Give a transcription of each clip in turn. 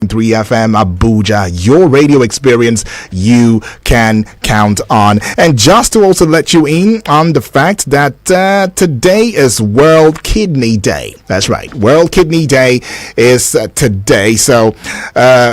3 FM Abuja, your radio experience you can count on. And just to also let you in on the fact that today is World Kidney Day. That's right, World Kidney Day is today. So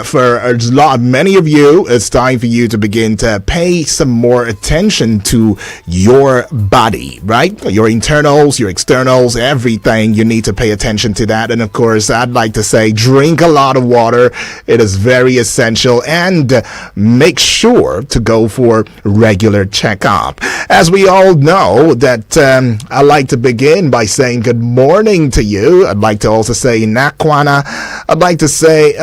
for many of you, it's time for you to begin to pay some more attention to your body, right? Your internals, your externals, everything. You need to pay attention to that. And of course, I'd like to say drink a lot of water. It is very essential, and make sure to go for regular checkup. As we all know that I like to begin by saying good morning to you. I'd like to also say Nakwana. I'd like to say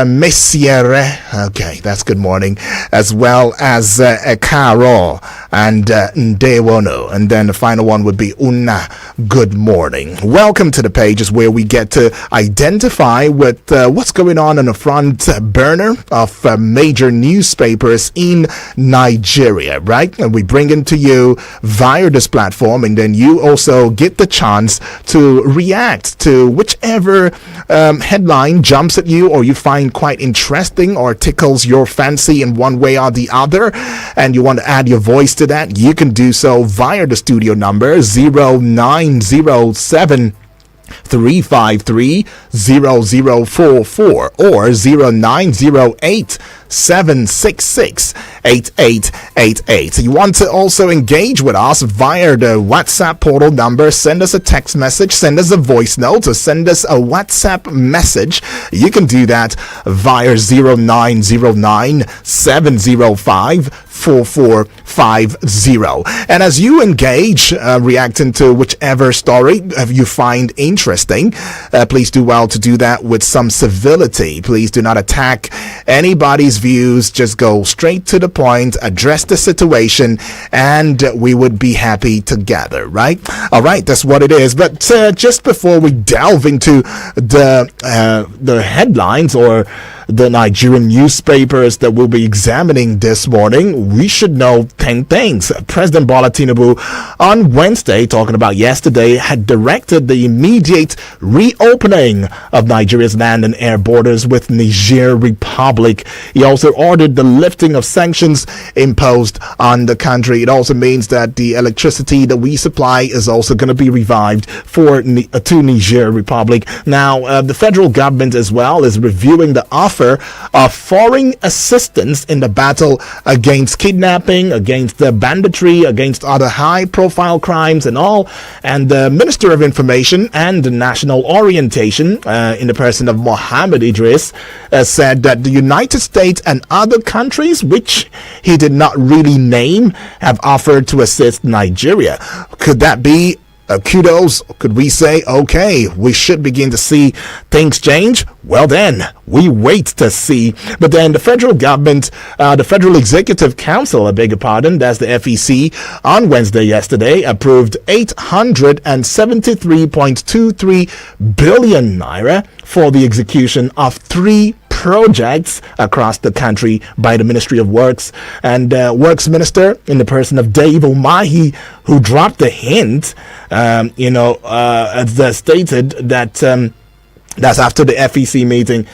Messiere. Okay, that's good morning. As well as Karo and Ndewono. And then the final one would be Una. Good morning. Welcome to the pages where we get to identify with what's going on the front burner of major newspapers in Nigeria, right? And we bring it to you via this platform, and then you also get the chance to react to whichever headline jumps at you or you find quite interesting or tickles your fancy in one way or the other, and you want to add your voice to that. You can do so via the studio number 0907 353 0044 or 0908 766 8888. You want to also engage with us via the WhatsApp portal number. Send us a text message, send us a voice note, or send us a WhatsApp message. You can do that via 0909 705 4450. And as you engage, reacting to whichever story you find interesting, please do well to do that with some civility. Please do not attack anybody's views. Just go straight to the point, address the situation, and we would be happy together, right? All right, that's what it is. But just before we delve into the headlines or the Nigerian newspapers that we'll be examining this morning, we should know 10 things. President Bola Tinubu on Wednesday, talking about yesterday, had directed the immediate reopening of Nigeria's land and air borders with Niger Republic. He also ordered the lifting of sanctions imposed on the country. It also means that the electricity that we supply is also going to be revived to Niger Republic. Now, the federal government as well is reviewing the offer of foreign assistance in the battle against kidnapping, against the banditry, against other high-profile crimes and all. And the Minister of Information and National Orientation, in the person of Mohammed Idris, said that the United States and other countries, which he did not really name, have offered to assist Nigeria. Could that be kudos? Could we say, okay, we should begin to see things change? Well then, we wait to see. But then the federal government, the Federal Executive Council, I beg your pardon, that's the FEC, on Wednesday yesterday approved 873.23 billion naira for the execution of 3 projects across the country by the Ministry of Works. And Works Minister, in the person of Dave Umahi, who dropped the hint, stated that that's after the FEC meeting,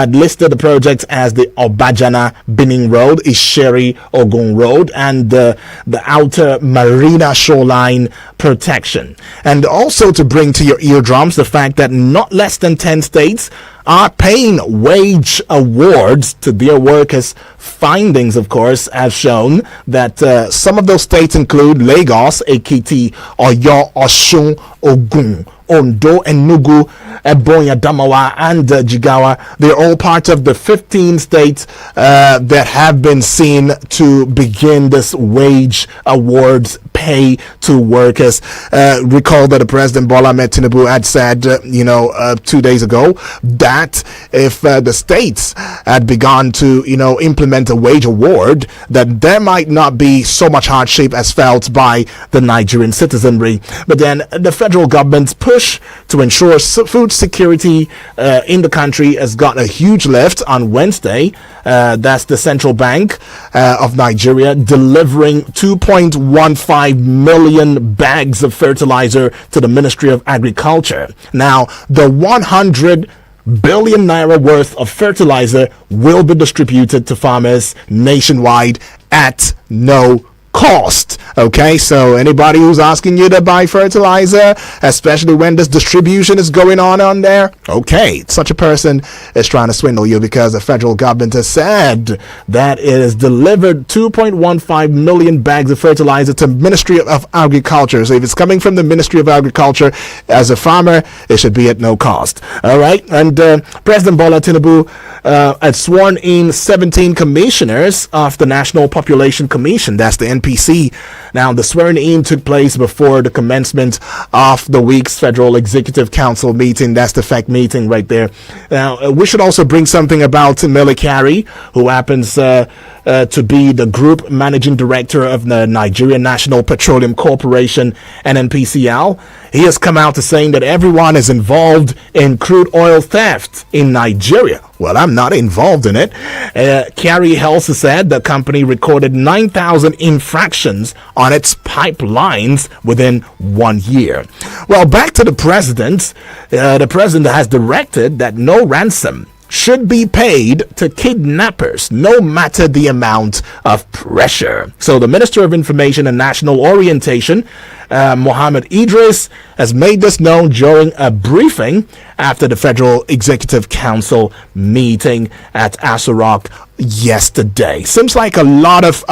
listed the projects as the Obajana Binning Road, Isheri Ogun Road, and the outer Marina Shoreline protection. And also to bring to your eardrums the fact that not less than 10 states are paying wage awards to their workers. Findings, of course, have shown that some of those states include Lagos, Ekiti, Oyo, Osun, Ogun, Ondo, Enugu, Ebonyi, Adamawa, and Jigawa. They're all part of the 15 states that have been seen to begin this wage awards pay to workers. Recall that the President Bola Ahmed Tinubu had said, 2 days ago, that if the states had begun to, implement a wage award, that there might not be so much hardship as felt by the Nigerian citizenry. But then the federal government's push to ensure food security in the country has got a huge lift on Wednesday. That's the Central Bank of Nigeria delivering 2.15 million bags of fertilizer to the Ministry of Agriculture. Now, the 100 billion naira worth of fertilizer will be distributed to farmers nationwide at no cost. Okay, so anybody who's asking you to buy fertilizer, especially when this distribution is going on there, okay, such a person is trying to swindle you, because the federal government has said that it has delivered 2.15 million bags of fertilizer to Ministry of Agriculture. So if it's coming from the Ministry of Agriculture, as a farmer, it should be at no cost. All right, and President Bola Tinubu had sworn in 17 commissioners of the National Population Commission, that's the NPC. Now, the swearing-in took place before the commencement of the week's Federal Executive Council meeting. That's the FEC meeting right there. Now, we should also bring something about Mele Kyari, who happens to be the Group Managing Director of the Nigerian National Petroleum Corporation, NNPCL. He has come out to saying that everyone is involved in crude oil theft in Nigeria. Well, I'm not involved in it. Kyari also said the company recorded 9,000 infractions on its pipelines within 1 year. Well, back to the president. The president has directed that no ransom should be paid to kidnappers, no matter the amount of pressure. So the Minister of Information and National Orientation, Mohammed Idris, has made this known during a briefing after the Federal Executive Council meeting at Aso Rock yesterday. Seems like a lot of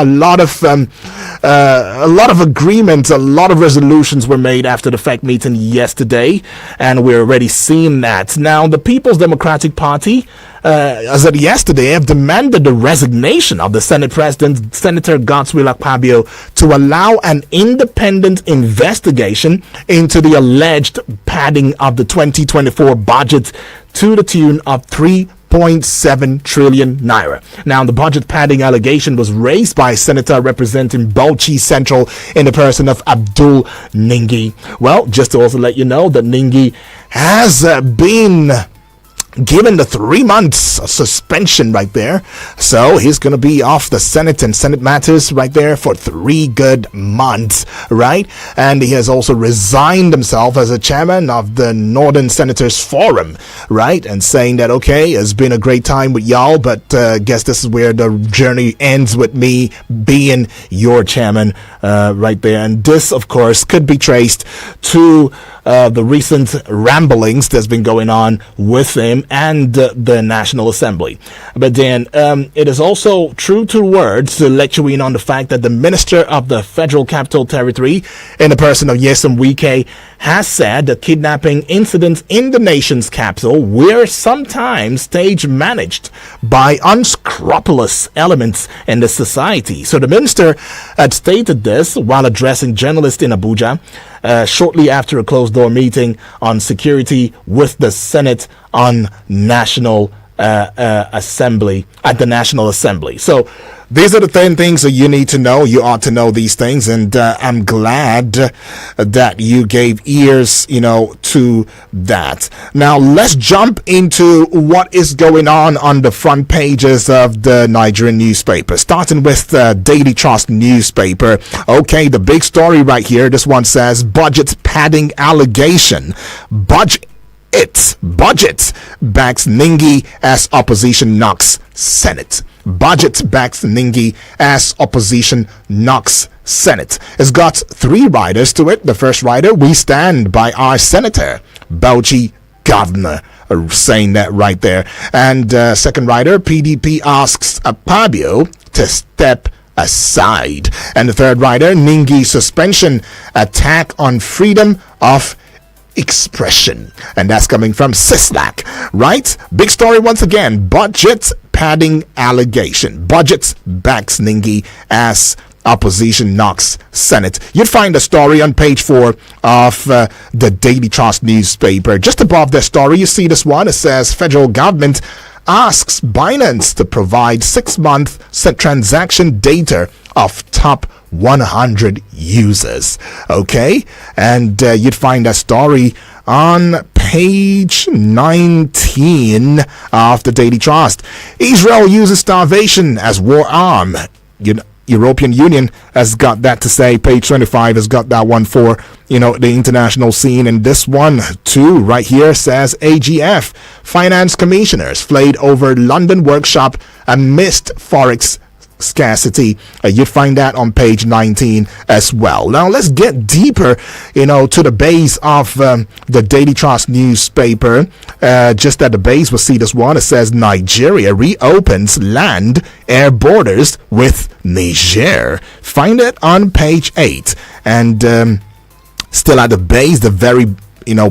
agreements, a lot of resolutions were made after the FEC meeting yesterday, and we're already seeing that. Now, the People's Democratic Party, as of yesterday, have demanded the resignation of the Senate President, Senator Godswill Akpabio, to allow an independent investigation into the alleged padding of the 2024 budget to the tune of 3.7 trillion naira. Now, the budget padding allegation was raised by Senator representing Bauchi Central in the person of Abdul Ningi. Well, just to also let you know that Ningi has been given the 3 months suspension right there, so he's gonna be off the Senate and Senate matters right there for 3 good months, right? And he has also resigned himself as a chairman of the Northern Senators Forum, right? And saying that, okay, it's been a great time with y'all, but guess this is where the journey ends with me being your chairman, right there. And this, of course, could be traced to the recent ramblings that's been going on with him and the National Assembly. But then it is also true to words to let you in on the fact that the Minister of the Federal Capital Territory, in the person of Nyesom Wike, has said that kidnapping incidents in the nation's capital were sometimes stage managed by unscrupulous elements in the society. So the minister had stated this while addressing journalists in Abuja shortly after a closed-door meeting on security with the Senate on National Assembly at the National Assembly. So these are the 10 things that you need to know. You ought to know these things, and I'm glad that you gave ears, to that. Now, let's jump into what is going on the front pages of the Nigerian newspaper, starting with the Daily Trust newspaper. Okay, the big story right here. This one says, budget padding allegation. Budget backs Ningi as opposition knocks Senate. Budget backs Ningi as opposition knocks Senate. It's got 3 riders to it. The first rider, we stand by our Senator, Bauchi Governor, saying that right there. And second rider, PDP asks Akpabio to step aside. And the third rider, Ningi suspension, attack on freedom of expression, and that's coming from Sislak, right? Big story once again. Budget padding allegation. Budget backs Ningi as opposition knocks Senate. You'd find the story on page 4 of the Daily Trust newspaper. Just above the story, you see this one. It says federal government asks Binance to provide 6-month transaction data of top 100 users. Okay, and you'd find a story on page 19 of the Daily Trust. Israel uses starvation as war arm. You European Union has got that to say. Page 25 has got that one for, the international scene. And this one too right here says AGF finance commissioners flayed over London workshop amidst forex scarcity. You'd find that on page 19 as well. Now let's get deeper, to the base of the Daily Trust newspaper. Just at the base, we'll see this one. It says Nigeria reopens land air borders with Niger. Find it on page 8. And still at the base, the very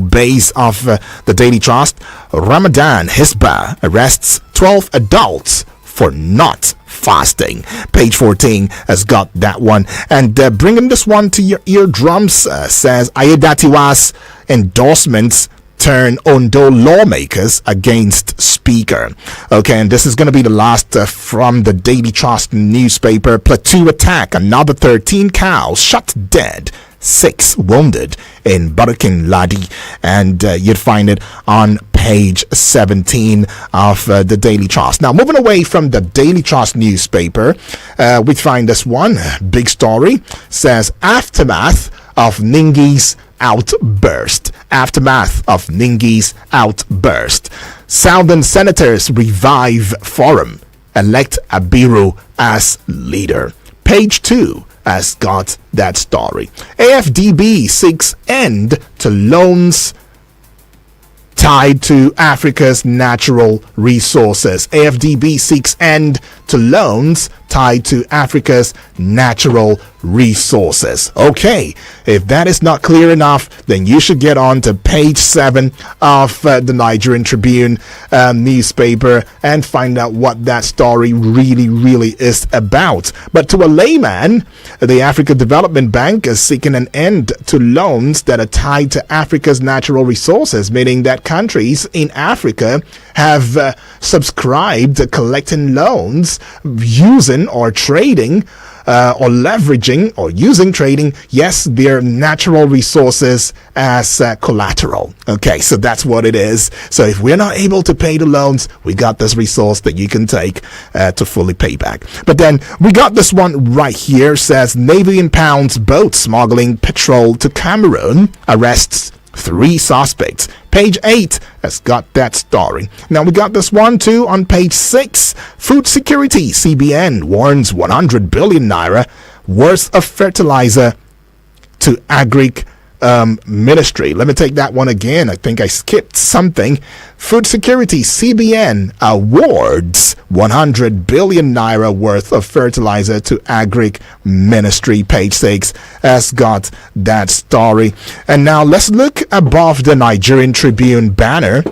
base of the Daily Trust, Ramadan Hisbah arrests 12 adults for not fasting. Page 14 has got that one. And bringing this one to your eardrums, says Ayedatiwa's endorsements turn Ondo lawmakers against Speaker. Okay, and this is going to be the last from the Daily Trust newspaper. Plateau attack, another 13 cows shot dead, 6 wounded in Barakin Ladi, and you'd find it on page 17 of the Daily Trust. Now, moving away from the Daily Trust newspaper, we find this one big story. Says aftermath of Ningi's outburst. Aftermath of Ningi's outburst. Southern senators revive forum, elect Abiru as leader. Page 2 has got that story. AFDB seeks end to loans tied to Africa's natural resources. AFDB seeks end to loans tied to Africa's natural resources. Okay, if that is not clear enough, then you should get on to page 7 of the Nigerian Tribune newspaper and find out what that story really is about. But to a layman, the Africa Development Bank is seeking an end to loans that are tied to Africa's natural resources, meaning that countries in Africa have subscribed to collecting loans using or trading or leveraging or using trading, yes, their natural resources as collateral. Okay, so that's what it is. So if we're not able to pay the loans, we got this resource that you can take to fully pay back. But then we got this one right here. Says Navy impounds boat smuggling petrol to Cameroon, arrests 3 suspects. Page 8 has got that story. Now we got this one too on page 6. Food security. CBN warns 100 billion naira worth of fertilizer to agri ministry. Let me take that one again. I think I skipped something. Food security. CBN awards 100 billion naira worth of fertilizer to agri ministry. Page 6 has got that story. And now let's look above the Nigerian Tribune banner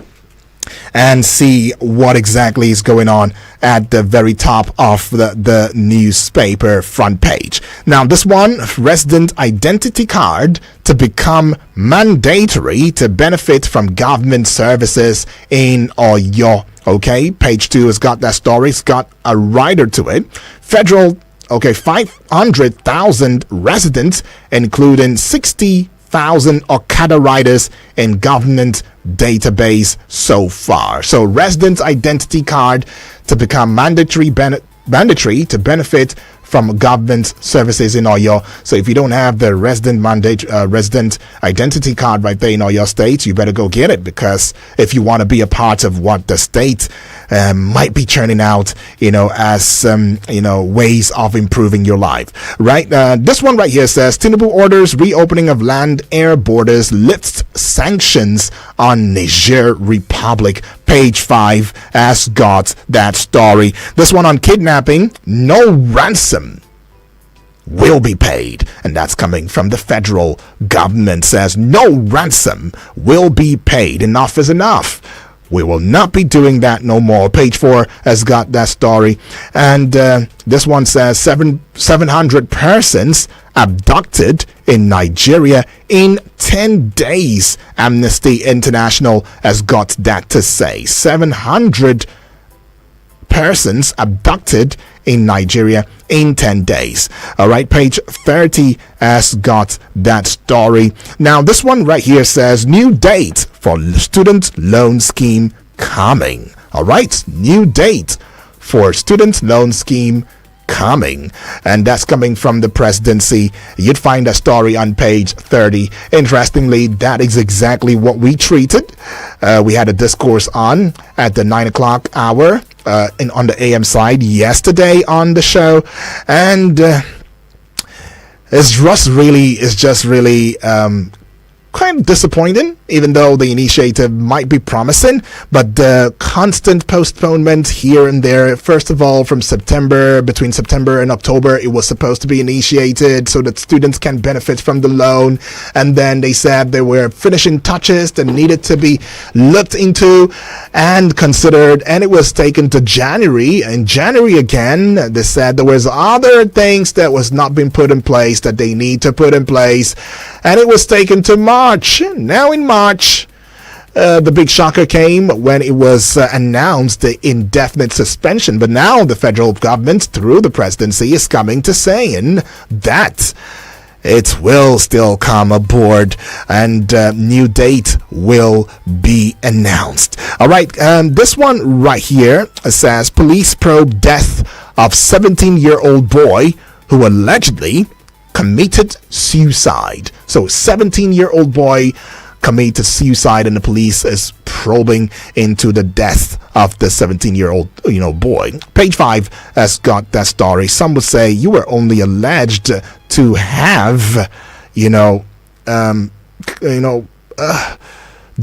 and see what exactly is going on at the very top of the newspaper front page. Now, this one, resident identity card to become mandatory to benefit from government services in Oyo. Okay, page 2 has got that story. It's got a rider to it. Federal, 500,000 residents, including 60,000 Okada riders in government database so far. So resident identity card to become mandatory to benefit from government services in Oyo. So if you don't have the resident identity card right there in Oyo State, you better go get it, because if you want to be a part of what the state might be churning out, as ways of improving your life, right? This one right here says Tinubu orders reopening of land air borders, lifts sanctions on Niger Republic. Page 5 has got that story. This one on kidnapping, no ransom will be paid, and that's coming from the federal government. Says no ransom will be paid. Enough is enough. We will not be doing that no more. Page 4 has got that story. And this one says 700 persons abducted in Nigeria in 10 days. Amnesty International has got that to say. 700 persons abducted in Nigeria in 10 days. All right, page 30 has got that story. Now, this one right here says new date for student loan scheme coming. All right, new date for student loan scheme coming. And that's coming from the presidency. You'd find a story on page 30. Interestingly, that is exactly what we treated. We had a discourse on at the 9 o'clock hour on the AM side yesterday on the show. And it's just really kind of disappointing, even though the initiative might be promising, but the constant postponement here and there. First of all, between September and October, it was supposed to be initiated so that students can benefit from the loan, and then they said there were finishing touches that needed to be looked into and considered, and it was taken to January. In January again, they said there was other things that was not being put in place that they need to put in place, and it was taken to March. Now in March, the big shocker came when it was announced the indefinite suspension. But now the federal government, through the presidency, is coming to saying that it will still come aboard and new date will be announced. All right, this one right here says police probe death of 17-year-old boy who allegedly committed suicide. So 17-year-old boy committed suicide, and the police is probing into the death of the 17-year-old boy. Page 5 has got that story. Some would say you were only alleged to have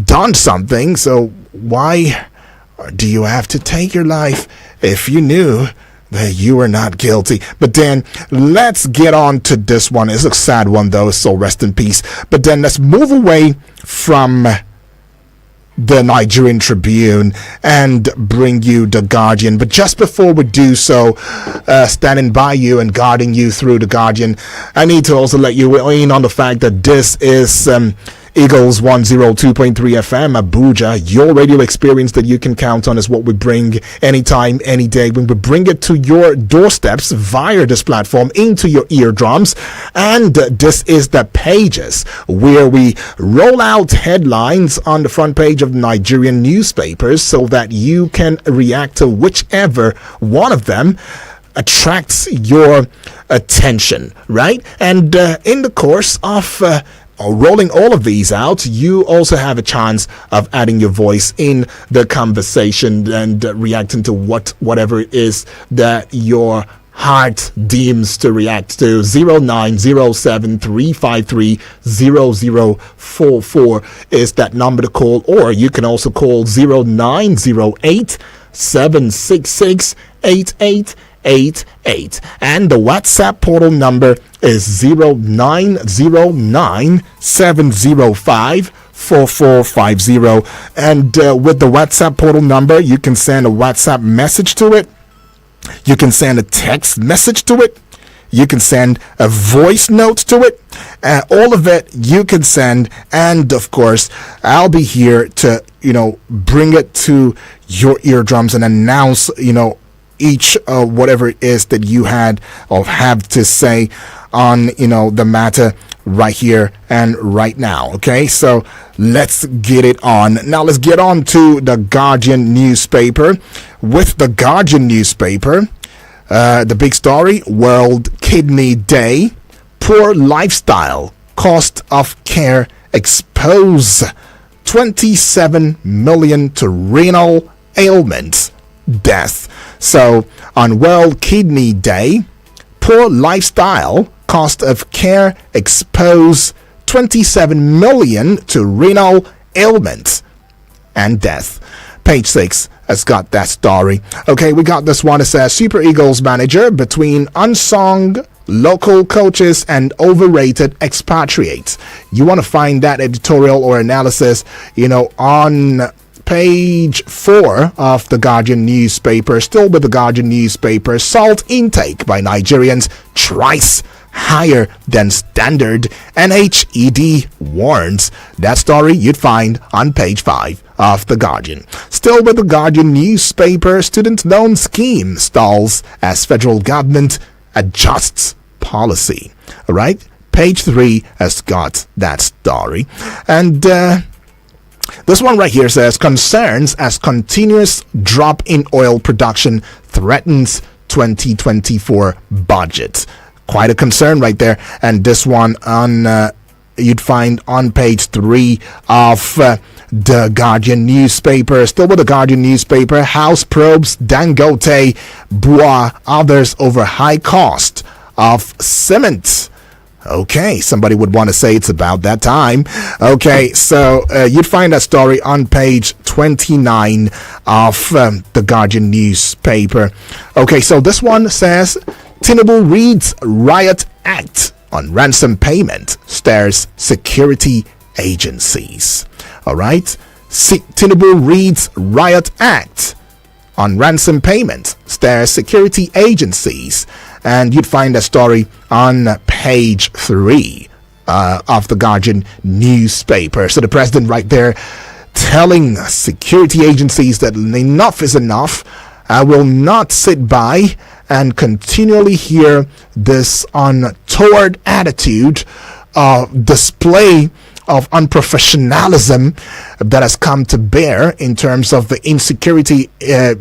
done something, so why do you have to take your life if you knew that you were not guilty? But then let's get on to this one. It's a sad one though, so rest in peace. But then let's move away from the Nigerian Tribune and bring you the Guardian. But just before we do so, standing by you and guarding you through the Guardian, I need to also let you in on the fact that this is Eagles 102.3 FM Abuja. Your radio experience that you can count on is what we bring anytime, any day. When we bring it to your doorsteps via this platform into your eardrums. And this is the Pages, where we roll out headlines on the front page of Nigerian newspapers so that you can react to whichever one of them attracts your attention, right? And in the course of rolling all of these out, you also have a chance of adding your voice in the conversation and reacting to whatever it is that your heart deems to react to. 0907-353-0044 is that number to call, or you can also call 0908-766-8888, and the WhatsApp portal number is 0909-705-4450. And with the WhatsApp portal number, you can send a WhatsApp message to it, you can send a text message to it, you can send a voice note to it, all of it you can send. And of course, I'll be here to bring it to your eardrums and announce each whatever it is that you had or have to say on the matter right here and right now. Okay, so let's get it on. Now let's get on to the Guardian newspaper. With the Guardian newspaper, the big story: World Kidney Day. Poor lifestyle, cost of care expose 27 million to renal ailments, death. So on World Kidney Day, poor lifestyle, cost of care expose 27 million to renal ailments and death. Page 6 has got that story. Okay, we got this one. It says Super Eagles manager between unsung local coaches and overrated expatriates. You want to find that editorial or analysis, on page 4 of the Guardian newspaper. Still with the Guardian newspaper, salt intake by Nigerians thrice higher than standard, NHED warns. That story you'd find on page 5 of the Guardian. Still with the Guardian newspaper, student loan scheme stalls as federal government adjusts policy. All right, page 3 has got that story. And this one right here says concerns as continuous drop in oil production threatens 2024 budget. Quite a concern right there. And this one on you'd find on page 3 of the Guardian newspaper. Still with the Guardian newspaper, House probes Dangote, BUA, others over high cost of cement. Okay, somebody would want to say it's about that time. Okay, so you'd find that story on page 29 of the Guardian newspaper. Okay, so this one says, Tinubu reads Riot Act on ransom payment, stares security agencies. All right, Tinubu reads Riot Act on ransom payment, stares security agencies. And you'd find a story on page 3 of the Guardian newspaper. So the president right there telling security agencies that enough is enough. I will not sit by and continually hear this untoward attitude, display of unprofessionalism that has come to bear in terms of the insecurity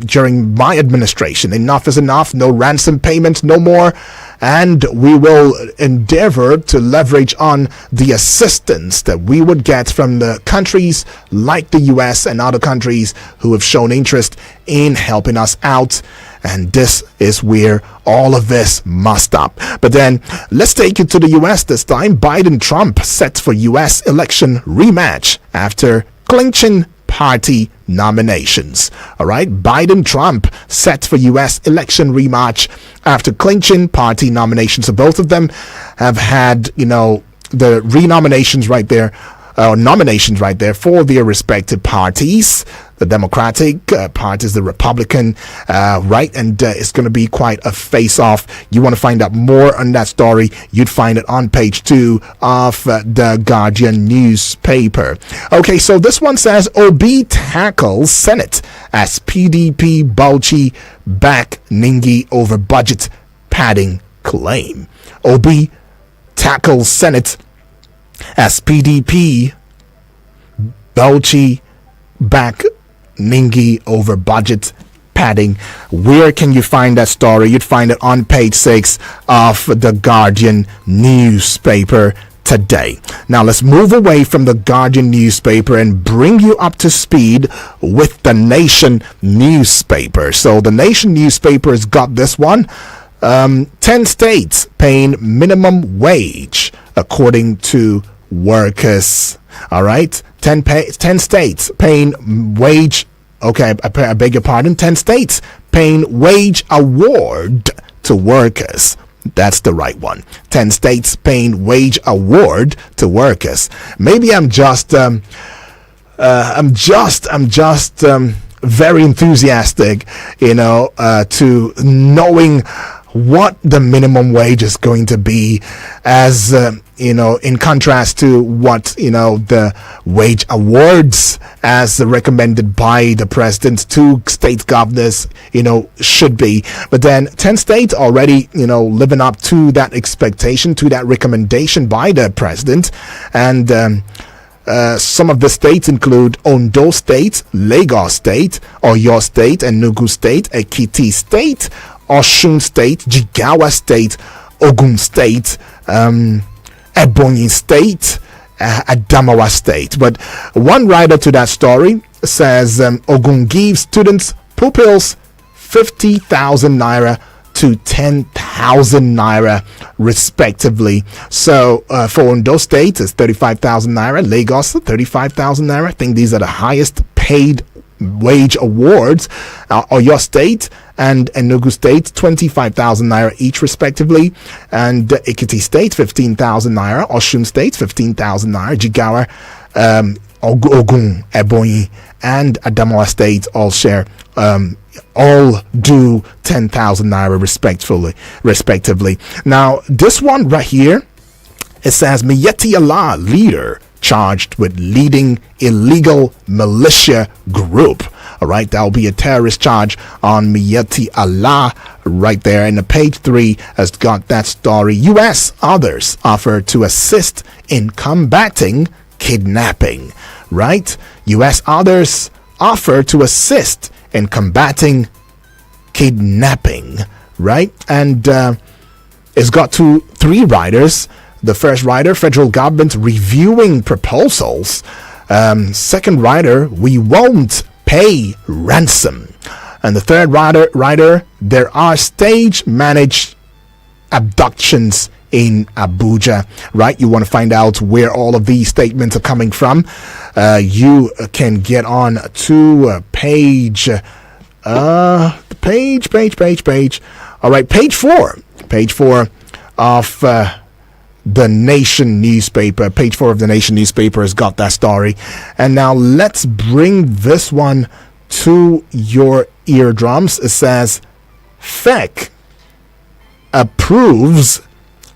during my administration. Enough is enough. No ransom payments, no more. And we will endeavor to leverage on the assistance that we would get from the countries like the US and other countries who have shown interest in helping us out. And this is where all of this must stop. But then let's take it to the US this time. Biden-Trump set for US election rematch after clinching party nominations. All right, Biden-Trump set for US election rematch after clinching party nominations. So both of them have had, the renominations right there, nominations right there for their respective parties. The Democratic party is the Republican, right? And it's going to be quite a face-off. You want to find out more on that story, you'd find it on page 2 of the Guardian newspaper. Okay, so this one says, Obi tackles Senate as PDP Bauchi back Ningi over budget padding claim. Obi tackles Senate as PDP Bauchi back Ningi over budget padding. Where can you find that story? You'd find it on page 6 of the Guardian newspaper today. Now let's move away from the Guardian newspaper and bring you up to speed with the Nation newspaper. So the Nation newspaper has got this one. 10 states paying minimum wage according to workers. All right, 10 states paying wage. Okay, I beg your pardon. 10 states paying wage award to workers. That's the right one. 10 states paying wage award to workers. Maybe I'm just very enthusiastic, to knowing what the minimum wage is going to be, as in contrast to what the wage awards as recommended by the president to state governors should be. But then 10 states already living up to that expectation, to that recommendation by the president. And some of the states include Ondo State, Lagos State, Oyo State, Enugu State, Ekiti State, Osun State, Jigawa State, Ogun State, Ebonyi State, Adamawa State. But one writer to that story says Ogun gives students pupils 50,000 naira to 10,000 naira respectively. So for Ondo State, it's 35,000 naira. Lagos, 35,000 naira. I think these are the highest paid wage awards. Oyo State and Enugu State, 25,000 naira each respectively, and Ekiti State, 15,000 naira. Osun State, 15,000 naira. Jigawa, Ogun, Ebonyi, and Adamawa State all share, all do 10,000 naira respectively. Now, this one right here, it says Miyetti Allah leader charged with leading illegal militia group. All right, that will be a terrorist charge on Miyetti Allah right there. And the page 3 has got that story. U.S. others offer to assist in combating kidnapping. Right? U.S. others offer to assist in combating kidnapping. right? And it's got three riders. The first rider, federal government reviewing proposals. Second rider, we won't pay ransom. And the third rider, there are stage managed abductions in Abuja, right? You want to find out where all of these statements are coming from. You can get on to page. All right, page four of the Nation newspaper. Page 4 of the Nation newspaper has got that story. And now let's bring this one to your eardrums. It says, FEC approves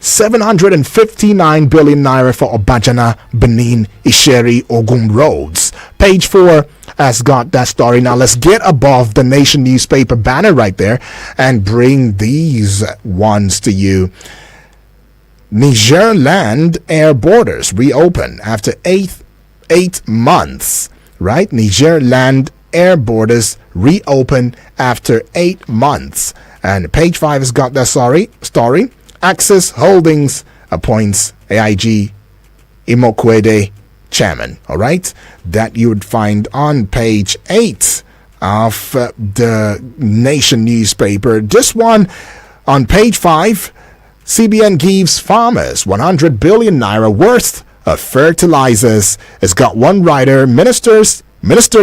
759 billion naira for Obajana, Benin, Isheri, Ogun roads. Page 4 has got that story. Now let's get above the Nation newspaper banner right there and bring these ones to you. Niger land air borders reopen after eight months, right? Niger land air borders reopen after 8 months. And page 5 has got that story. Access Holdings appoints AIG Imokwede chairman. All right, that you would find on page 8 of the Nation newspaper. This one on page 5. CBN gives farmers 100 billion naira worth of fertilizers. It's got one rider. Minister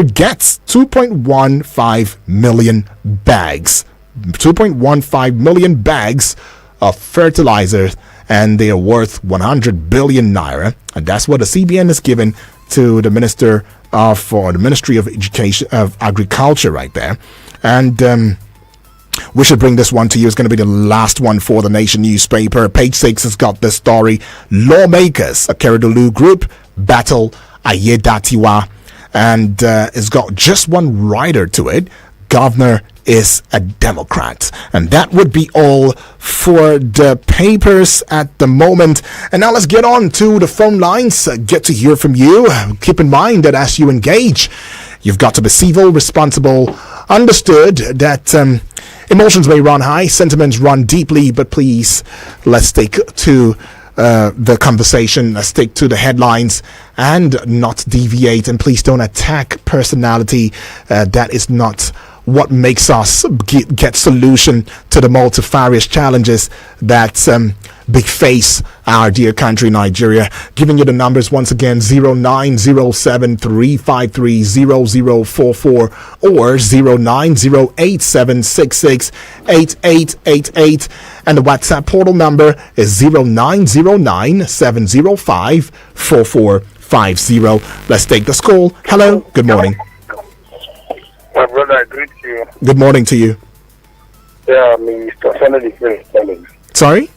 gets 2.15 million bags. 2.15 million bags of fertilizer, and they are worth 100 billion naira. And that's what the CBN is given to the Ministry of Education of Agriculture right there. And we should bring this one to you. It's going to be the last one for the Nation newspaper. Page 6 has got this story. Lawmakers, a Keredolu group, battle Ayedatiwa. And it's got just one rider to it. Governor is a Democrat. And that would be all for the papers at the moment. And now let's get on to the phone lines. Get to hear from you. Keep in mind that as you engage, you've got to be civil, responsible, understood that emotions may run high, sentiments run deeply, but please, let's stick to the conversation, let's stick to the headlines and not deviate. And please don't attack personality. That is not what makes us get solution to the multifarious challenges that big face our dear country Nigeria. Giving you the numbers once again: 0907-353-0044 or 0908-766-8888, and the WhatsApp portal number is 0909-705-4450. Let's take this call. Hello, good morning. My brother, I greet you. Good morning to you. Yeah, Mr. Sunday the Prince calling. Sorry?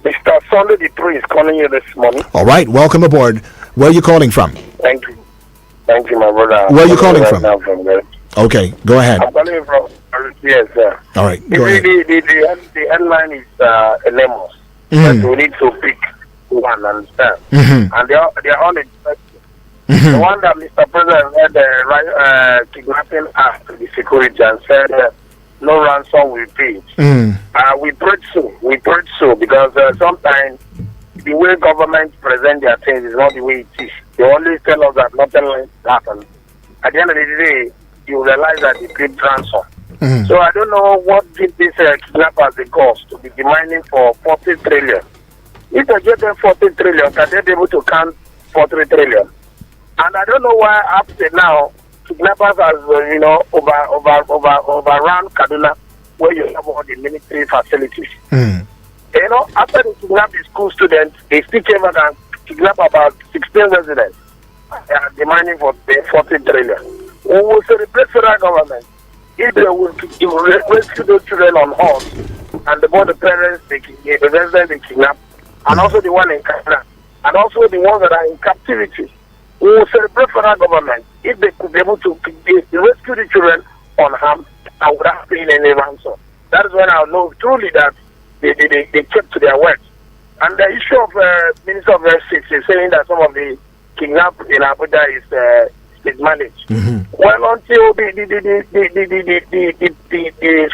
Mr. Sunday the Prince calling you this morning. All right, welcome aboard. Where are you calling from? Thank you. Thank you, my brother. Where are you calling from? Now from there. Okay, go ahead. I'm calling from yes, sir. All right, go ahead. The headline is enormous. Mm-hmm. But we need to pick one, understand? Mm-hmm. And they are unexpected. Mm-hmm. The one that Mr. President had kidnapping act to the security and said no ransom will be paid. Mm. We prayed so because sometimes the way government present their things is not the way it is. They always tell us that nothing like happens. At the end of the day, you realize that they paid ransom. Mm. So I don't know what did this kidnappers the cost to be demanding for 40 trillion. If they get them 40 trillion, can they be able to count 40 trillion? And I don't know why up to now kidnappers has overrun Kaduna, where you have all the military facilities. Mm. You know, after they kidnap the school students, they still came out and kidnap about 16 residents. They are demanding for 40 trillion. We will celebrate federal government if they will rescue those children on horse, and the parents, the residents they kidnap, and also the one in Kaduna, and also the ones that are in captivity. We will celebrate federal government if they could be able to rescue the children unharmed and without paying any ransom. That is when I'll know truly that they kept to their words. And the issue of Minister of Justice is saying that some of the kidnap in Abuja is state managed. Mm-hmm. Well, until the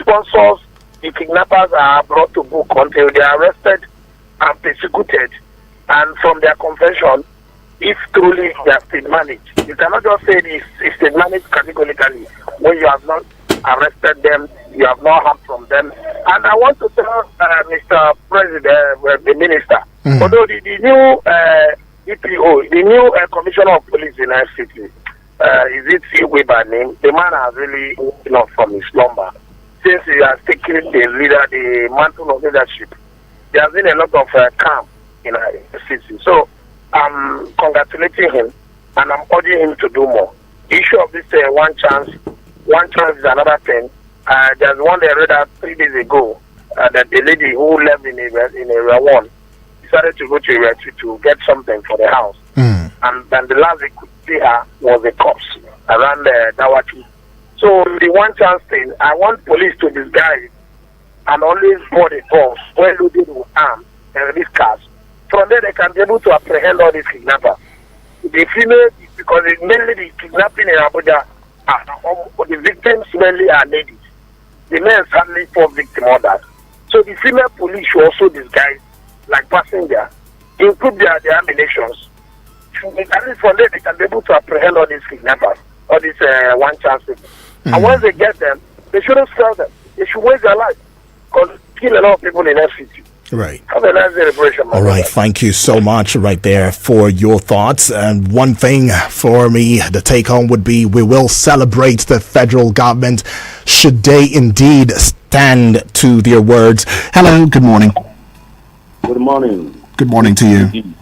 sponsors the kidnappers are brought to book until they are arrested and persecuted, and from their confession, if truly they are state managed. You cannot just say it's state managed categorically when you have not arrested them, you have not heard from them. And I want to tell Mr. President, the minister, although the new EPO, the new Commissioner of Police in FCT, is it Iwe by name? The man has really woken up from his slumber. Since he has taken the mantle of leadership, there has been a lot of calm in FCT. So I'm congratulating him and I'm urging him to do more. The issue of this one chance is another thing. There's one they read out 3 days ago that the lady who lived in area 1 decided to go to area 2 to get something for the house. And then the last they could see her was a corpse around Dawaki. So the one chance thing, I want police to disguise and always board the guns when loaded with arms and these cars. From there they can be able to apprehend all these kidnappers. The female, because it's mainly the kidnapping in Abuja, the victims mainly are ladies. The men sadly poor victim orders. So the female police should also disguise like passenger, include their ammunitions. At least from there they can be able to apprehend all these kidnappers, all these one chance people. And once they get them, they shouldn't sell them. They should waste their life because kill a lot of people in FCT. Right. Have a nice celebration. All right. Thank you so much right there for your thoughts. And one thing for me, the take home would be we will celebrate the federal government should they indeed stand to their words. Hello. Good morning. Good morning. Good morning to you.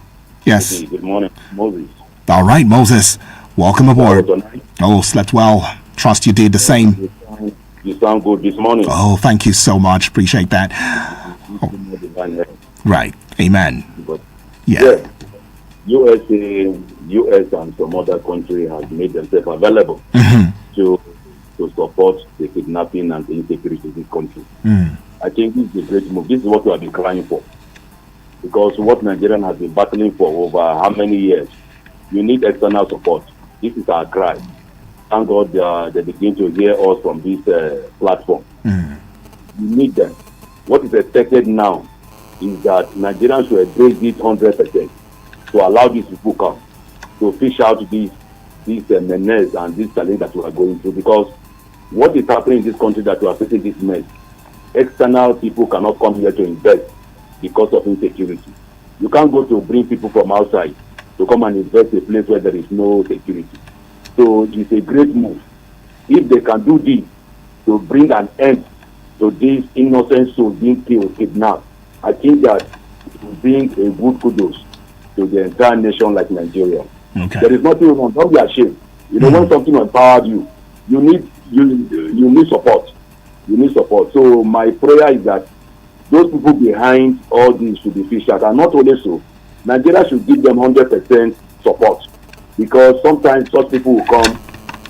Yes. Good morning, Moses. All right, Moses. Welcome aboard. Oh, slept well. Trust you did the same. You sound good this morning. Oh, thank you so much. Appreciate that. Oh. Right. Amen. But yeah. US and some other country have made themselves available to support the kidnapping and the insecurity in this country. I think this is a great move. This is what we have been crying for. Because what Nigerian has been battling for over how many years, you need external support. This is our cry. Thank God they begin to hear us from this platform. You need them. What is expected now is that Nigerians should embrace this 100% to allow these people come to fish out these menace and this challenge that we are going through. Because what is happening in this country that we are facing this mess, external people cannot come here to invest because of insecurity. You can't go to bring people from outside to come and invest in a place where there is no security. So it's a great move. If they can do this to bring an end to these innocent souls being killed, kidnapped, I think that it will bring a good kudos to the entire nation like Nigeria. Okay. There is nothing wrong. Don't be ashamed. You know, when something empowers you, you need support. You need support. So my prayer is that those people behind all this should be fished out. And not only so, Nigeria should give them 100% support. Because sometimes such people will come,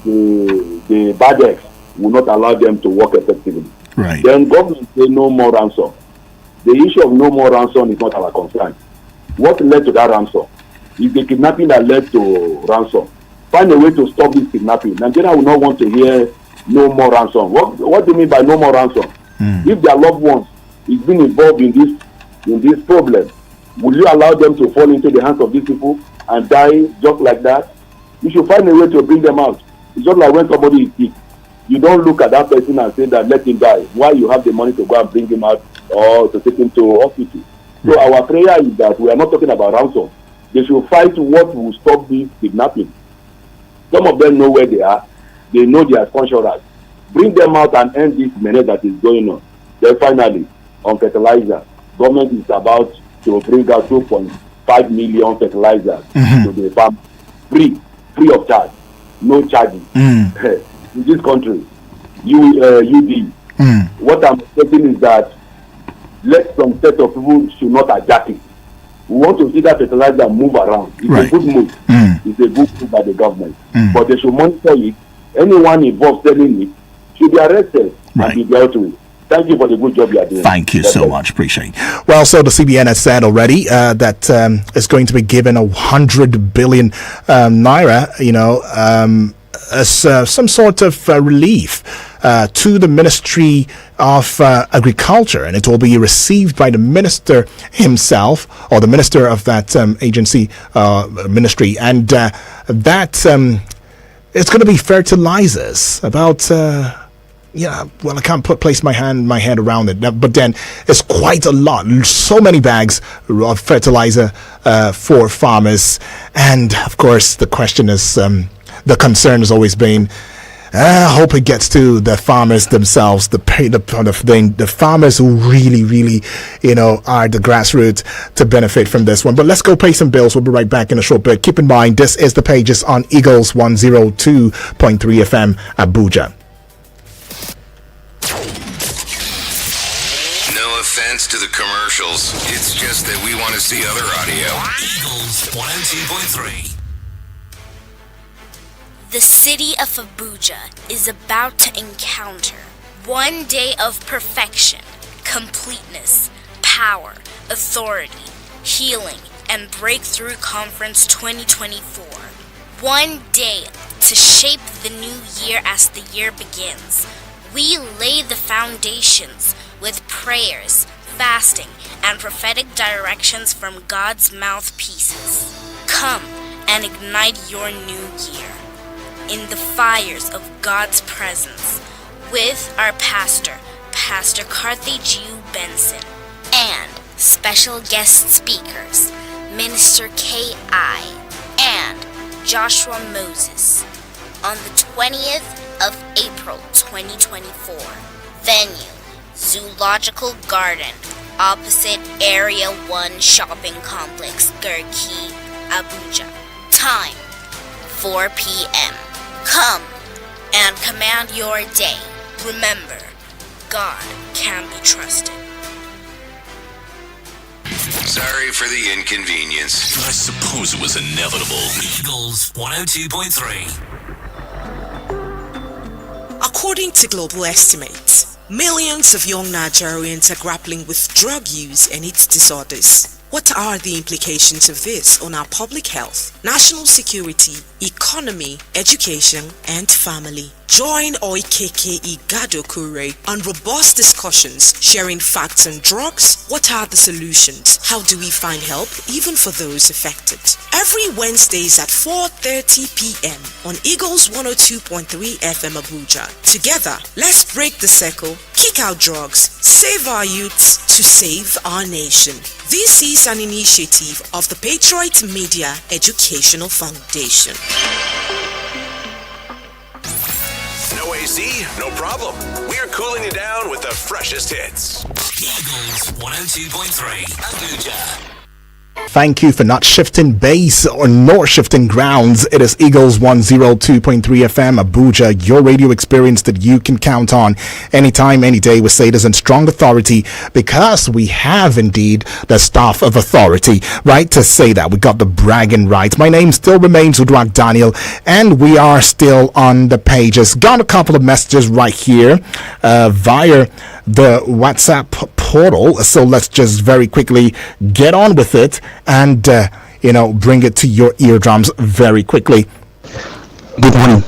the bad eggs will not allow them to work effectively. Right. Then government say no more ransom. The issue of no more ransom is not our concern. What led to that ransom? Is the kidnapping that led to ransom. Find a way to stop this kidnapping. Nigeria will not want to hear no more ransom. What do you mean by no more ransom? If their loved ones is being involved in this problem, will you allow them to fall into the hands of these people and die just like that? You should find a way to bring them out. It's just like when somebody is sick. You don't look at that person and say that let him die. Why you have the money to go and bring him out or to take him to hospital? So our prayer is that we are not talking about ransom. They should fight what will stop this kidnapping. Some of them know where they are. They know their sponsorers. Bring them out and end this menace that is going on. Then finally, on fertilizer, government is about to bring out 2.5 million fertilizers to the farm, free of charge, no charges. In this country, UD. What I'm expecting is that let some set of people should not adjust it. We want to see that fertilizer move around. It's a good move. It's a good move by the government. But they should monitor it. Anyone involved selling it should be arrested and be dealt with. Thank you for the good job you are doing. Thank you so much. Appreciate it. Well, so the CBN has said already that it's going to be given 100 billion naira, some sort of relief to the Ministry of Agriculture, and it will be received by the minister himself, or the minister of that agency, ministry, and that it's going to be fertilizers about. I can't place my hand around it, but then it's quite a lot. So many bags of fertilizer for farmers, and of course the question is, the concern has always been, I hope it gets to the farmers themselves, the farmers who really, are the grassroots to benefit from this one. But let's go pay some bills. We'll be right back in a short bit. Keep in mind, this is The Pages on Eagles 102.3 FM Abuja. No offense to the commercials. It's just that we want to see other audio. Eagles 102.3. The city of Abuja is about to encounter one day of perfection, completeness, power, authority, healing, and breakthrough conference 2024. One day to shape the new year as the year begins. We lay the foundations with prayers, fasting, and prophetic directions from God's mouthpieces. Come and ignite your new year in the fires of God's presence with our pastor, Pastor Carthy G. Benson, and special guest speakers, Minister K.I. and Joshua Moses, on the 20th of April 2024. Venue, Zoological Garden, opposite Area 1 Shopping Complex, Garki, Abuja. Time, 4 p.m. Come and command your day. Remember, God can be trusted. Sorry for the inconvenience. I suppose it was inevitable. Eagles 102.3. According to global estimates, millions of young Nigerians are grappling with drug use and its disorders. What are the implications of this on our public health, national security, economy, education, and family? Join Oikeke Igado Kure on robust discussions, sharing facts on drugs. What are the solutions? How do we find help, even for those affected? Every Wednesdays at 4:30 p.m. on Eagles 102.3 FM Abuja. Together, let's break the circle, kick out drugs, save our youths to save our nation. This is an initiative of the Patriot Media Educational Foundation. No AC? No problem. We're cooling you down with the freshest hits. Eagles 102.3 Abuja. Thank you for not shifting base or nor shifting grounds. It is Eagles 102.3 FM Abuja, your radio experience that you can count on anytime, any day. We say it is in strong authority because we have indeed the staff of authority, right, to say that. We got the bragging right. My name still remains Udrak Daniel, and we are still on the pages. Got a couple of messages right here via the WhatsApp portal, so let's just very quickly get on with it and bring it to your eardrums very quickly. Good morning,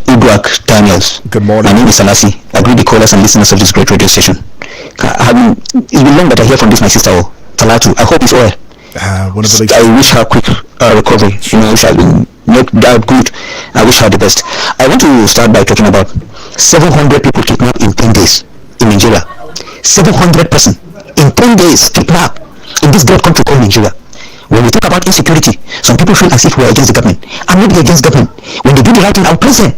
Udrak Daniels. Good morning. My name is Salasi. I greet the callers and listeners of this great radio station. It's been long that I hear from this my sister Talatu. I hope it's well. I wish her quick recovery. She has been knocked out good. I wish her the best. I want to start by talking about 700 people kidnapped in 10 days in Nigeria. 700 persons in 10 days kidnapped in this great country called Nigeria. When we talk about insecurity, some people feel as if we are against the government. I'm not against government. When they do the right thing, I'll praise them.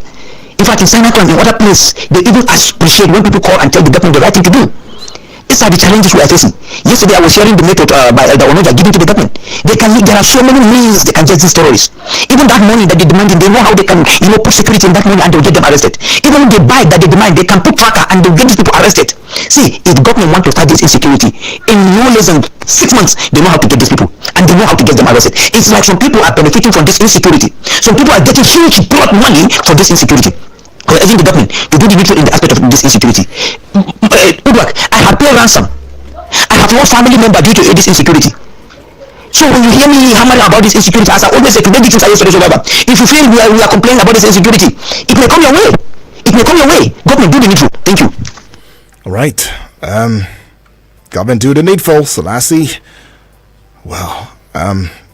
In fact, in Sinatra and in other places, they even appreciate when people call and tell the government the right thing to do. These are the challenges we are facing. Yesterday I was sharing the method by Elder Onoja given to the government. There are so many means they can get these stories. Even that money that they demanding, they know how they can put security in that money and they'll get them arrested. Even the bike that they demand, they can put tracker and they'll get these people arrested. See, if the government want to fight this insecurity, in no less than 6 months, they know how to get these people and they know how to get them arrested. It's like some people are benefiting from this insecurity. Some people are getting huge blood money for this insecurity. Even the government to do the needful in the aspect of this insecurity. I have paid ransom. I have lost family member due to this insecurity. So when you hear me hammering about this insecurity, as I always say, today things are yesterday over. If you feel we are complaining about this insecurity, it may come your way. It may come your way. Government, do the needful. Thank you. All right. Government, do the needful. Selassie. Well,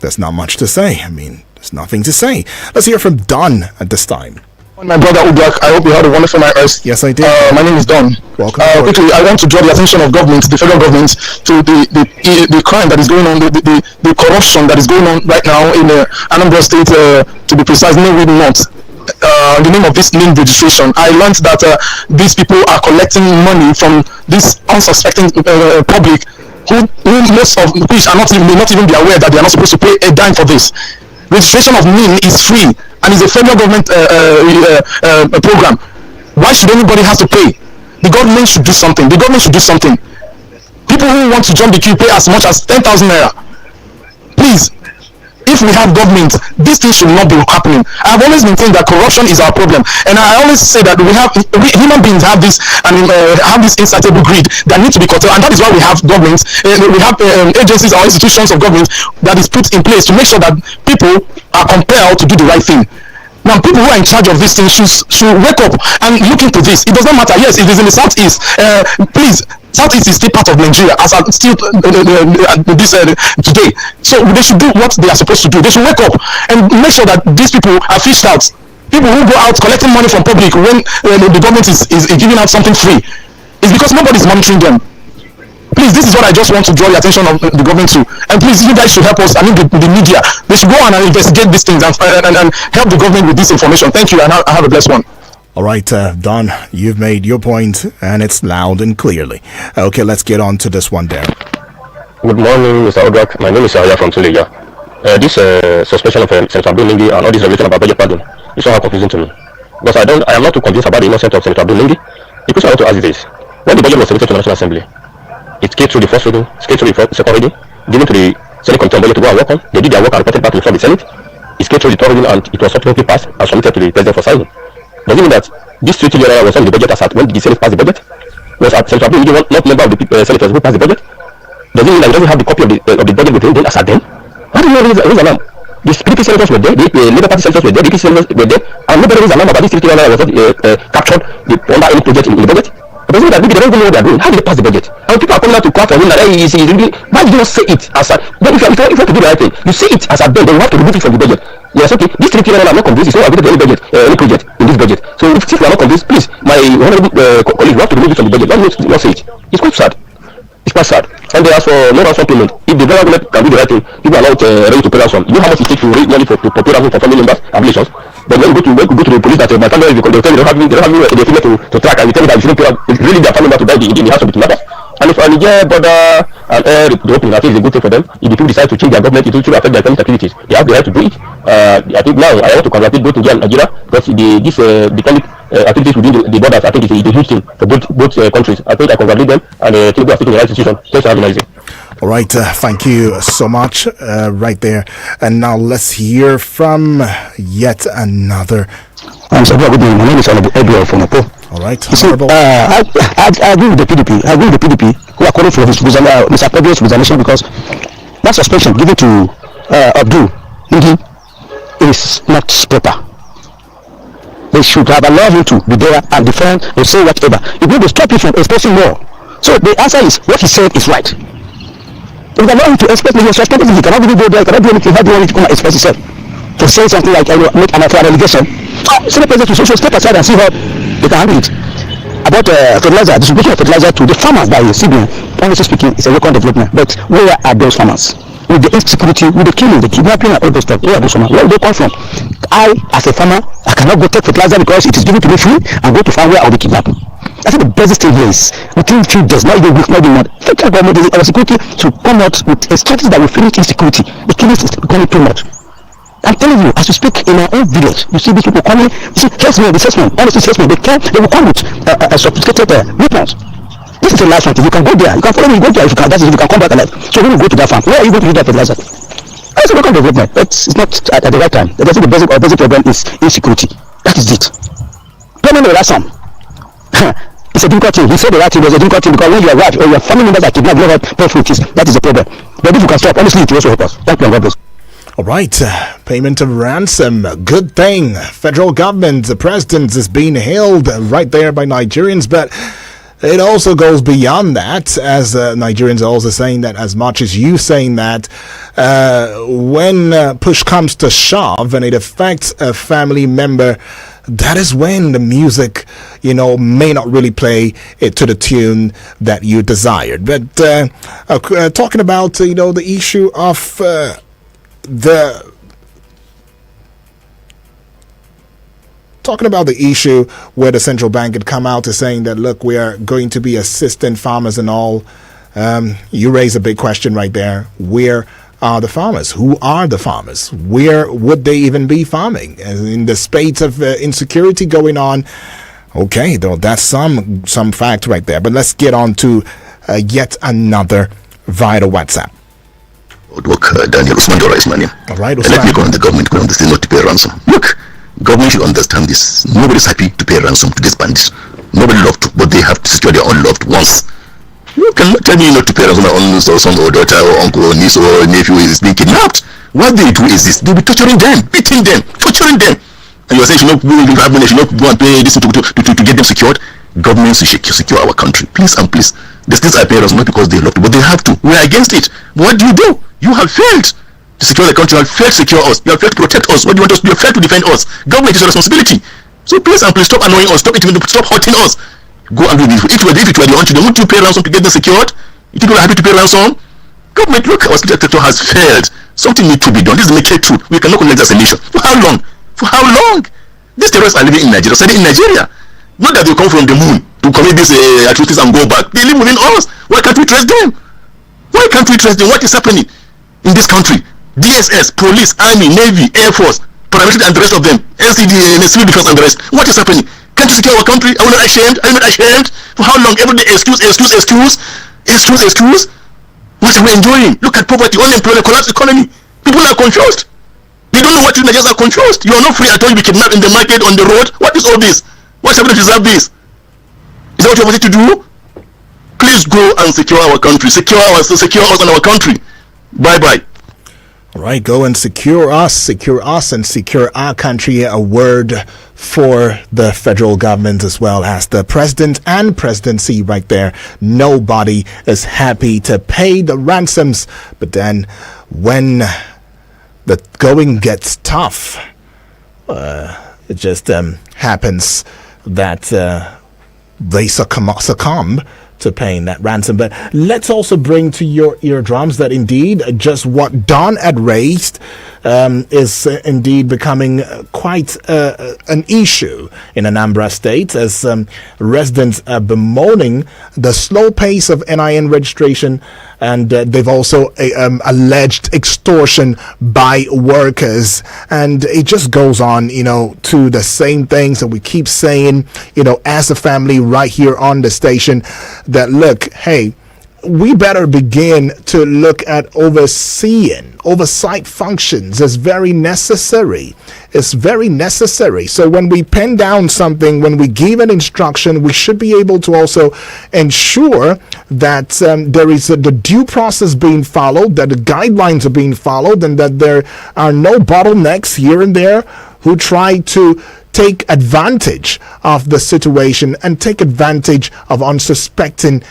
there's not much to say. I mean, there's nothing to say. Let's hear from Don at this time. My brother Ublak, I hope you had a wonderful night rest. Yes, I did. My name is Don. Welcome. Quickly, I want to draw the attention of government, the federal government, to the crime that is going on, the corruption that is going on right now in Anambra State, to be precise, Nnewi North. In the name of this link registration, I learned that these people are collecting money from this unsuspecting public, who most of which may not even be aware that they are not supposed to pay a dime for this. Registration of NIN is free and is a federal government program. Why should anybody have to pay? The government should do something. The government should do something. People who want to jump the queue pay as much as 10,000 naira. Please, if we have government, these things should not be happening. I've always maintained that corruption is our problem, and I always say that we human beings have this have this insatiable greed that needs to be curtailed, and that is why we have governments, we have agencies or institutions of government that is put in place to make sure that people are compelled to do the right thing. Now, people who are in charge of these things should wake up and look into this. It does not matter. Yes, it is in the southeast. Please, southeast is still part of Nigeria as I'm still today. So they should do what they are supposed to do. They should wake up and make sure that these people are fished out. People who go out collecting money from public when the government is giving out something free, it's because nobody is monitoring them. Please, this is what I just want to draw the attention of the government to. And please, you guys should help us. I mean, the media, they should go on and investigate these things and help the government with this information. Thank you, and have a blessed one. All right, Don, you've made your point, and it's loud and clearly. Okay, let's get on to this one there. Good morning, Mr. Odrak. My name is Yahya from Tuleja. This suspension of Senator Abdul Lingi and all this revelation about budget pardon is somehow confusing to me. Because I am not too convinced about the innocence of Senator Abdul Lingi. The question I want to ask is this. When the budget was submitted to the National Assembly, it came through the first reading, it came through the second reading, given to the Senate Committee on Budget to go and work on. They did their work and reported back to the Senate. It came through the third reading and it was subsequently passed and submitted to the President for signing. Does it mean that this 3 trillion was on the budget as at when the Senate passed the budget? Was Senator Abdul Lingi not member of the senators who passed the budget? Does it mean that he doesn't have the copy of the budget with him then as at then? How do you know raise alarm? The PDP senators were there, the Labour Party senators were there, the DP senators were there, and nobody raised alarm about this 3 trillion was not captured under any project in the budget. It doesn't mean that maybe they don't even know what they are doing. How did they pass the budget? And people are coming out to clap for him that he is really. Why did you not say it as a? Then if you want to do the right thing, you say it as a then you have to remove it from the budget. Yes, okay. This 3 trillion I'm not convinced. It's not available to any budget, any project in this budget. So if we are not convinced, please, my honorable colleague, you have to remove it from the budget. Not say it. It's quite sad. It's quite sad. And they ask for no ransom payment. If the federal government can do the right thing, people are not ready to pay ransom. You know how much it takes to raise money for pay ransom for family members, ablations. But when you go to the police that my family, they tell you they don't have the female to track, and you tell me that you shouldn't pay, it's really their family member to die in the house of the kidnappers. And if Niger border and air the opening, I think it's a good thing for them. If the people decide to change their government, it will affect their economic activities. They have the right to do it. I think now I want to congratulate both Nigeria and Nigeria because this economic activities within the borders, I think it's a huge thing for both countries. I think I congratulate them and Tinubu are taking the right decision. Thanks for having us. All right, thank you so much right there. And now let's hear from yet another. I'm sorry, good morning. My name is Edward from Opo. All right, you see, I agree with the PDP. I agree with the PDP who are calling for Mr. Pedro's resignation because that suspension given to Abdul Lingi is not proper. They should have allowed him to be there and defend or say whatever. It will stop you from expressing more. So the answer is what he said is right. If they allow him to express, he was suspended. He cannot even go there. He cannot do anything. How do you want to come and express himself? To say something like make an allegation. Senate President should step aside and see how they can handle it. About fertilizer, distribution of fertilizer to the farmers by CBN, honestly speaking, it's a welcome development. But where are those farmers? With the insecurity, with the killing, the kidnapping, and all those stuff, where are those farmers? Where do they come from? I, as a farmer, I cannot go take fertilizer because it is given to me free and go to farm where I will be kidnapped. I think the best thing here is within 3 days, not even week, not even month, federal government is our security to come out with a strategy that will finish insecurity. The killing is becoming too much. I'm telling you, as you speak in our own village, you see these people coming, you see, salesmen, honestly salesmen, they will come with sophisticated weapons. This is the last one. If you can go there, you can follow me, go there if you can, that's if you can come back alive. So when you go to that farm, where are you going to use that fertilizer? That's a local development, but it's not at the right time. I think the basic problem is insecurity. That is it. Payment of ransom. It's a difficult thing. He said the right thing was a difficult thing because when you are right or your family members are kidnapped, you don't have pay kids. That is the problem. But if you can stop, honestly, it will also help us. Thank you and God bless. All right, payment of ransom, good thing. Federal government, the president is being hailed right there by Nigerians, but it also goes beyond that, as Nigerians are also saying that, as much as you saying that, when push comes to shove and it affects a family member, that is when the music, may not really play it to the tune that you desired. But talking about, the issue of talking about the issue where the central bank had come out to saying that, look, we are going to be assisting farmers and all. You raise a big question right there. Where are the farmers? Who are the farmers? Where would they even be farming? In the spate of insecurity going on, okay, though, that's some fact right there. But let's get on to yet another via the WhatsApp. Daniel Usman Dora is my name. All right, Let me go on the government going on this thing not to pay ransom. Look, government should understand this. Nobody's happy to pay ransom to these bandits. Nobody loved, but they have to secure their own loved ones. You cannot tell me not to pay ransom on son or daughter or uncle or niece or nephew is being kidnapped. What they do is this: they'll be torturing them, beating them, torturing them. And you are saying we will have money, not go and pay this to get them secured. Government should secure our country, please and please. The states are paying ransom not because they love to, but they have to. We are against it. But what do? You have failed to secure the country. You have failed to secure us. You have failed to protect us. What do you want us to do? You have failed to defend us. Government is a responsibility. So please and please stop annoying us. Stop hurting us. Go and do this. If you were the country, then wouldn't you pay ransom to get them secured? You think we are happy to pay ransom? Government, look, our state sector has failed. Something needs to be done. This is the naked truth. We cannot connect as a nation. For how long? For how long? These terrorists are living in Nigeria, studying in Nigeria. Not that they come from the moon to commit these atrocities and go back. They live within us. Why can't we trust them? Why can't we trust them? What is happening in this country? DSS, police, army, navy, air force, paramilitary and the rest of them, NCD, civil defense and the rest. What is happening? Can't you secure our country? Are we not ashamed? Are you not ashamed? For how long? Every day excuse. What are we enjoying? Look at poverty, unemployment, collapsed economy. People are confused. They don't know what Nigerians are confused. You are not free at all. You be kidnapped in the market, on the road. What is all this? What's happening to deserve this? Is that what you wanted to do? Please go and secure our country. Secure us and our country. Bye-bye. All right, go and secure us, and secure our country. A word for the federal government as well as the president and presidency right there. Nobody is happy to pay the ransoms, but then when the going gets tough, it just happens that they succumb to paying that ransom. But let's also bring to your eardrums that indeed just what Don had raised is indeed becoming quite an issue in Anambra State, as residents are bemoaning the slow pace of NIN registration, and they've also alleged extortion by workers, and it just goes on, to the same things that we keep saying, as a family right here on the station, that look, hey, we better begin to look at oversight functions as very necessary. It's very necessary. So when we pen down something, when we give an instruction, we should be able to also ensure that there is the due process being followed, that the guidelines are being followed, and that there are no bottlenecks here and there who try to take advantage of the situation and take advantage of unsuspecting,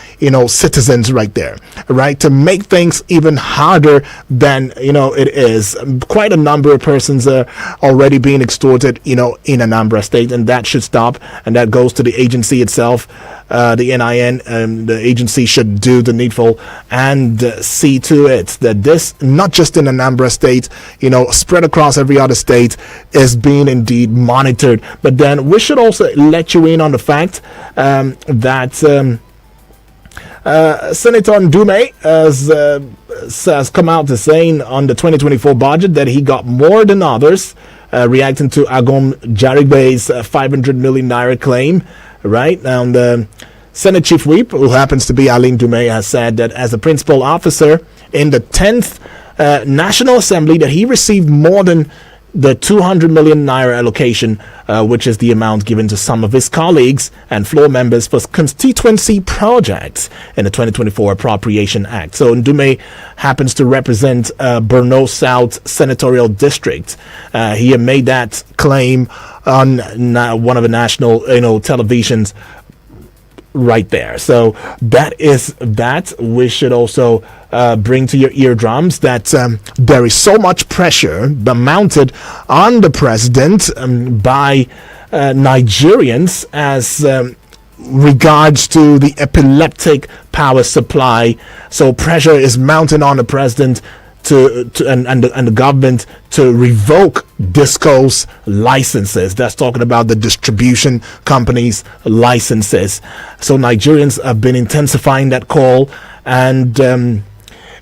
citizens right there, right? To make things even harder than, it is. Quite a number of persons are already being extorted, in Anambra State, and that should stop. And that goes to the agency itself, the NIN. The agency should do the needful and see to it that this, not just in Anambra State, spread across every other state, is being indeed monitored. But then we should also let you in on the fact that Senator Ndume has come out to saying on the 2024 budget that he got more than others, reacting to Agom Jarigbe's 500 million naira claim. Right now, the Senate Chief Whip, who happens to be Aline Ndume, has said that as a principal officer in the 10th National Assembly, that he received more than the 200 million naira allocation, which is the amount given to some of his colleagues and floor members for constituency projects in the 2024 Appropriation Act. So Ndume happens to represent Borno South Senatorial District. He had made that claim on one of the national televisions right there. So that is that. We should also bring to your eardrums that there is so much pressure mounted on the president by Nigerians as regards to the epileptic power supply. So pressure is mounted on the president and the government to revoke DISCO's licenses. That's talking about the distribution companies' licenses. So Nigerians have been intensifying that call, and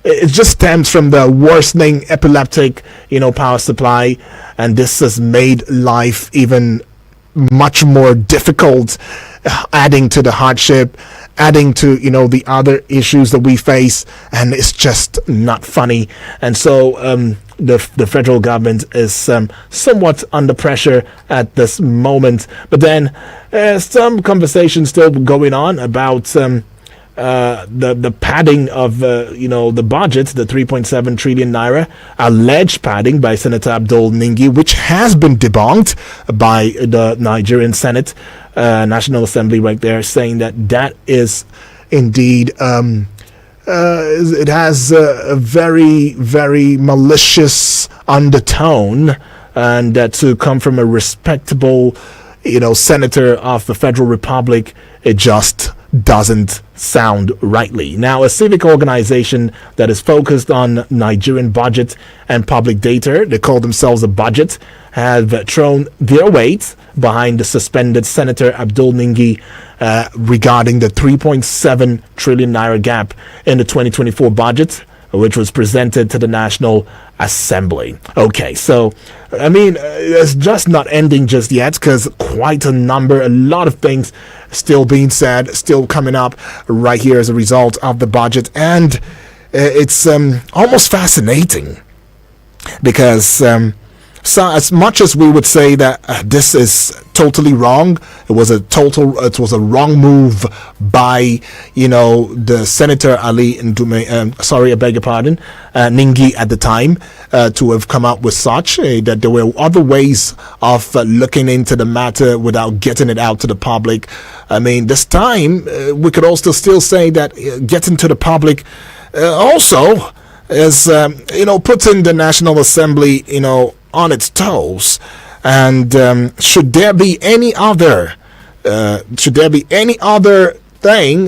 it just stems from the worsening epileptic, power supply, and this has made life even much more difficult, adding to the hardship, adding to the other issues that we face, and it's just not funny. And so the federal government is somewhat under pressure at this moment. But then some conversation still going on about the padding of the budget, the 3.7 trillion naira, alleged padding by Senator Abdul Ningi, which has been debunked by the Nigerian Senate National Assembly right there, saying that is indeed it has a very, very malicious undertone, and that to come from a respectable senator of the Federal Republic, it just doesn't sound rightly. Now, a civic organization that is focused on Nigerian budget and public data, they call themselves a budget, have thrown their weight behind the suspended Senator Abdul Ningi regarding the 3.7 trillion naira gap in the 2024 budget, which was presented to the National Assembly. Okay, so it's just not ending just yet, because a lot of things still being said, still coming up right here as a result of the budget, and it's almost fascinating because so as much as we would say that this is totally wrong, it was a wrong move by the Senator Ali Ndume, I beg your pardon, Ningi at the time, to have come up with such that there were other ways of looking into the matter without getting it out to the public. This time we could also still say that getting to the public also is putting the National Assembly on its toes. And should there be any other thing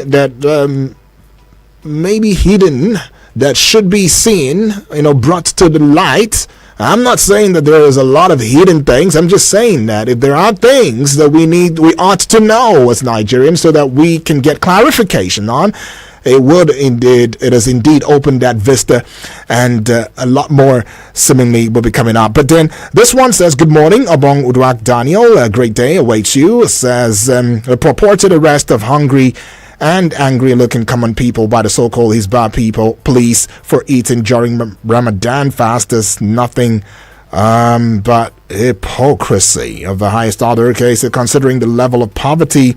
that may be hidden, that should be seen, brought to the light? I'm not saying that there is a lot of hidden things. I'm just saying that if there are things that we ought to know as Nigerians, so that we can get clarification on, it has indeed opened that vista, and a lot more seemingly will be coming up. But then this one says, good morning, Obong Uduak Daniel, a great day awaits you. It says, a purported arrest of hungry and angry looking common people by the so-called Hizbah police for eating during Ramadan fast is nothing but hypocrisy of the highest order, case, considering the level of poverty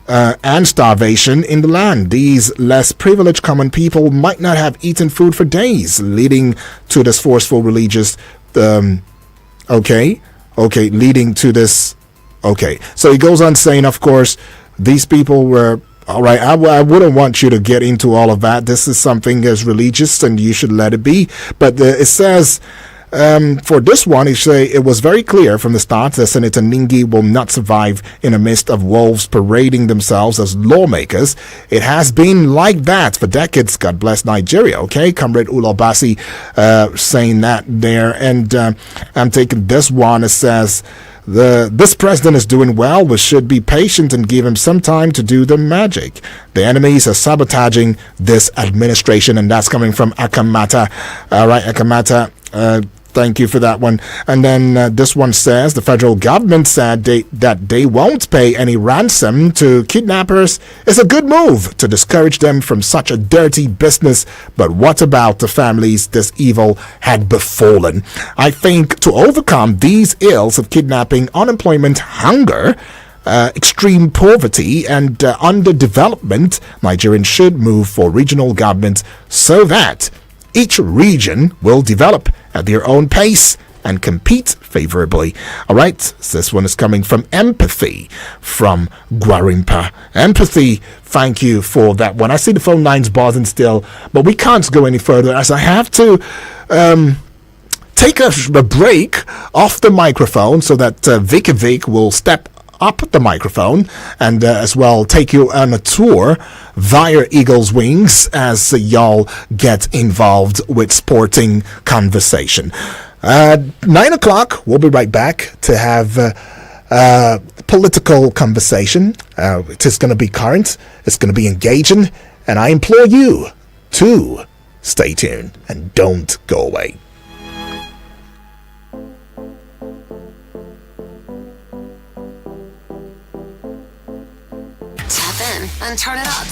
and starvation in the land. These less privileged common people might not have eaten food for days, leading to this forceful religious leading to this. Okay, so he goes on saying, of course, these people were all right. I wouldn't want you to get into all of that. This is something as religious, and you should let it be. But it says, for this one, it was very clear from the start that Senator Ningi will not survive in the midst of wolves parading themselves as lawmakers. It has been like that for decades. God bless Nigeria. Okay, Comrade Ulobasi saying that there. And I'm taking this one. It says, this president is doing well. We should be patient and give him some time to do the magic. The enemies are sabotaging this administration, and that's coming from Akamata. All right, Akamata. Thank you for that one. And then this one says the federal government said that they won't pay any ransom to kidnappers. It's a good move to discourage them from such a dirty business. But what about the families this evil had befallen? I think to overcome these ills of kidnapping, unemployment, hunger, extreme poverty and underdevelopment, Nigerians should move for regional government so that each region will develop at their own pace and compete favorably. All right, so this one is coming from Empathy from Gwarimpa. Empathy, thank you for that one. I see the phone lines buzzing still, but we can't go any further as I have to take a break off the microphone so that Vic will step up the microphone and as well take you on a tour via Eagles Wings as y'all get involved with sporting conversation. 9 o'clock, we'll be right back to have political conversation. It is going to be current, it's going to be engaging, and I implore you to stay tuned and don't go away. Tap in and turn it up.